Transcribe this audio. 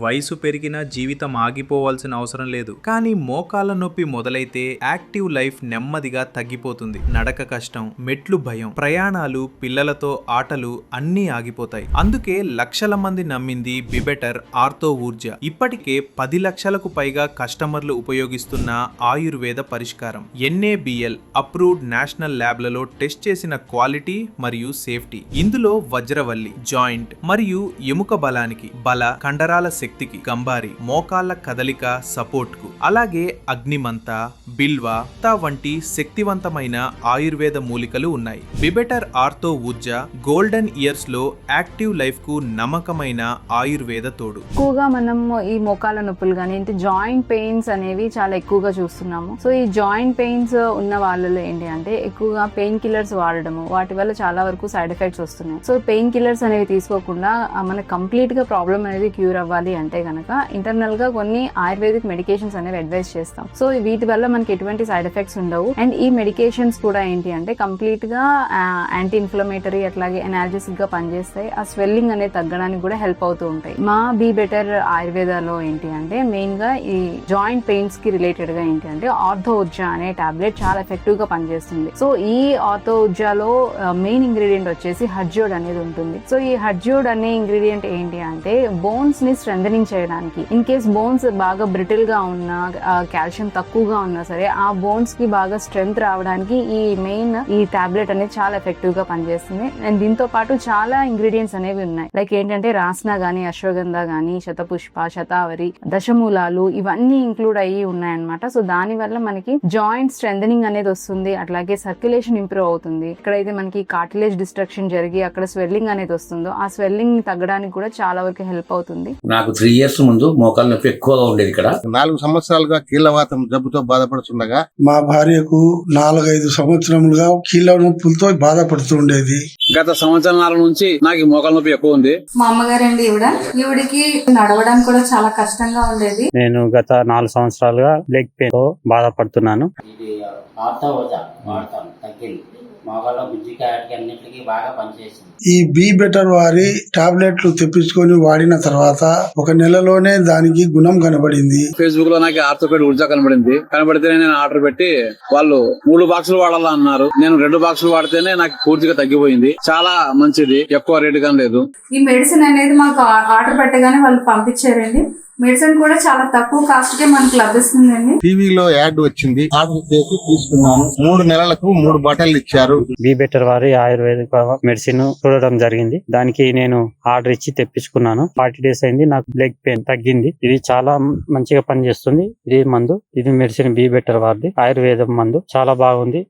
వయసు పెరిగినా జీవితం ఆగిపోవాల్సిన అవసరం లేదు. కానీ మోకాళ్ళ నొప్పి మొదలైతే యాక్టివ్ లైఫ్ నెమ్మదిగా తగ్గిపోతుంది. నడక కష్టం, మెట్లు భయం, ప్రయాణాలు, పిల్లలతో ఆటలు అన్నీ ఆగిపోతాయి. అందుకే లక్షల మంది నమ్మింది బిబెటర్ ఆర్థో ఊర్జ. ఇప్పటికే 10 లక్షలకు పైగా కస్టమర్లు ఉపయోగిస్తున్న ఆయుర్వేద పరిష్కారం. NABL అప్రూవ్డ్ నేషనల్ ల్యాబ్లలో టెస్ట్ చేసిన క్వాలిటీ మరియు సేఫ్టీ. ఇందులో వజ్రవల్లి, జాయింట్ మరియు ఎముక బలానికి, కండరాల శక్తికి, గంబారి, మోకాళ్ళ కదలిక సపోర్ట్ కు, అలాగే అగ్నిమంత, బిల్వ వంటి శక్తివంతమైన ఆయుర్వేద మూలికలు ఉన్నాయి. బిబెటర్ ఆర్థో ఊర్జ గోల్డెన్ ఇయర్స్ లో యాక్టివ్ లైఫ్ కు నమ్మకమైన ఆయుర్వేద తోడు. ఎక్కువగా మనం ఈ మోకాళ్ళ నొప్పులు కానీ జాయింట్ పెయిన్స్ అనేవి చాలా ఎక్కువగా చూస్తున్నాము. సో ఈ జాయింట్ పెయిన్స్ ఉన్న వాళ్ళలో ఏంటి అంటే ఎక్కువగా పెయిన్ కిల్లర్స్ వాడడము, వాటి వల్ల చాలా వరకు సైడ్ ఎఫెక్ట్స్ వస్తున్నాయి. సో పెయిన్ కిల్లర్స్ అనేవి తీసుకోకుండా మనకు కంప్లీట్ గా ప్రాబ్లం అనేది క్యూర్ అవ్వాలి అంటే గనక ఇంటర్నల్ గా కొన్ని ఆయుర్వేదిక్ మెడికేషన్స్ అనేవి అడ్వైస్ చేస్తాం. సో వీటి వల్ల మనకి ఎటువంటి సైడ్ ఎఫెక్ట్స్ ఉండవు. అండ్ ఈ మెడికేషన్స్ కూడా ఏంటి అంటే కంప్లీట్ గా యాంటీ ఇన్ఫ్లమేటరీ అట్లాగే ఎనాల్జెసిక్ గా పనిచేస్తాయి. ఆ స్వెల్లింగ్ అనేది తగ్గడానికి కూడా హెల్ప్ అవుతూ ఉంటాయి. మా బీ బెటర్ ఆయుర్వేదాలో ఏంటి అంటే మెయిన్ గా ఈ జాయింట్ పెయిన్స్ కి రిలేటెడ్ గా ఏంటి అంటే ఆర్థో ఊర్జ అనే టాబ్లెట్ చాలా ఎఫెక్టివ్ గా పనిచేస్తుంది. సో ఈ ఆర్థో ఊర్జలో మెయిన్ ఇంగ్రీడియంట్ వచ్చేసి హర్జోడ్ అనేది ఉంటుంది. సో ఈ హర్జోడ్ అనే ఇంగ్రీడియంట్ ఏంటి అంటే బోన్స్ ని స్ట్రెంథనింగ్ చేయడానికి, ఇన్ కేస్ బోన్స్ బాగా బ్రిటిల్ గా ఉన్నా, కాల్షియం తక్కువగా ఉన్నా సరే ఆ బోన్స్ కి బాగా స్ట్రెంగ్త్ రావడానికి ఈ టాబ్లెట్ అనేది చాలా ఎఫెక్టివ్ గా పనిచేస్తుంది. అండ్ దీంతో పాటు చాలా ఇంగ్రీడియంట్స్ అనేవి ఉన్నాయి. లైక్ ఏంటంటే రాస్నా గానీ, అశ్వగంధ గానీ, శతపుష్ప, శతావరి, దశమూలాలు ఇవన్నీ ఇంక్లూడ్ అయ్యి ఉన్నాయన్నమాట. సో దాని వల్ల మనకి జాయింట్ స్ట్రెంథనింగ్ అనేది వస్తుంది, అట్లాగే సర్క్యులేషన్ ఇంప్రూవ్ అవుతుంది. ఎక్కడైతే మనకి కార్టిలేజ్ డిస్ట్రక్షన్ జరిగి అక్కడ స్వెల్లింగ్ అనేది వస్తుందో ఆ స్వెల్లింగ్ ని తగ్గడానికి కూడా చాలా వరకు హెల్ప్ అవుతుంది. నాకు 3 years ముందు మోకాళ్ళ నొప్పి ఎక్కువగా ఉండేది. ఇక్కడ 4 సంవత్సరాలుగా కీళ్లవాతం జబ్బుతో బాధపడుతుండగా మా భార్యకు 4-5 సంవత్సరములుగా కీళ్ళ నొప్పులతో బాధపడుతుండేది. గత సంవత్సరాల నుంచి నాకు మోకాళ్ళ నొప్పి ఎక్కువ ఉంది. మా అమ్మగారండి ఈవిడికి నడవడానికి కూడా చాలా కష్టంగా ఉండేది. నేను గత 4 సంవత్సరాలుగా లెగ్ పెయిన్ తో బాధపడుతున్నాను. ఈ బీ బెటర్ వారి టాబ్లెట్లు తెప్పించుకొని వాడిన తర్వాత 1 నెలలోనే దానికి గుణం కనబడింది. ఫేస్బుక్ లో నాకు ఆర్థోపెడ్ ఊర్జా కనబడితే నేను ఆర్డర్ పెట్టి వాళ్ళు 3 బాక్సులు వాడాలా అన్నారు. నేను 2 బాక్సులు వాడితేనే నాకు పూర్తిగా తగ్గిపోయింది. చాలా మంచిది, ఎక్కువ రేటు కానీ లేదు. ఈ మెడిసిన్ అనేది మాకు ఆర్డర్ పెట్టగానే వాళ్ళు పంపించారండి. మెడిసిన్ కూడా చాలా తక్కువ కాస్ట్ కే మనకు లభిస్తుందండి. టీవీలో యాడ్ వచ్చింది, ఆర్డర్ చేసి తీసుకున్నాను. 3 నెలలకు 3 బాటిల్ ఇచ్చారు. బీ బెటర్ వారి ఆయుర్వేదిక మెడిసిన్ చూడడం జరిగింది. దానికి నేను ఆర్డర్ ఇచ్చి తెప్పించుకున్నాను. 40 days అయింది. నాకు లెగ్ పెయిన్ తగ్గింది. ఇది చాలా మంచిగా పనిచేస్తుంది. ఇది మందు, ఇది మెడిసిన్ బీ బెటర్ వారిది ఆయుర్వేదం మందు చాలా బాగుంది.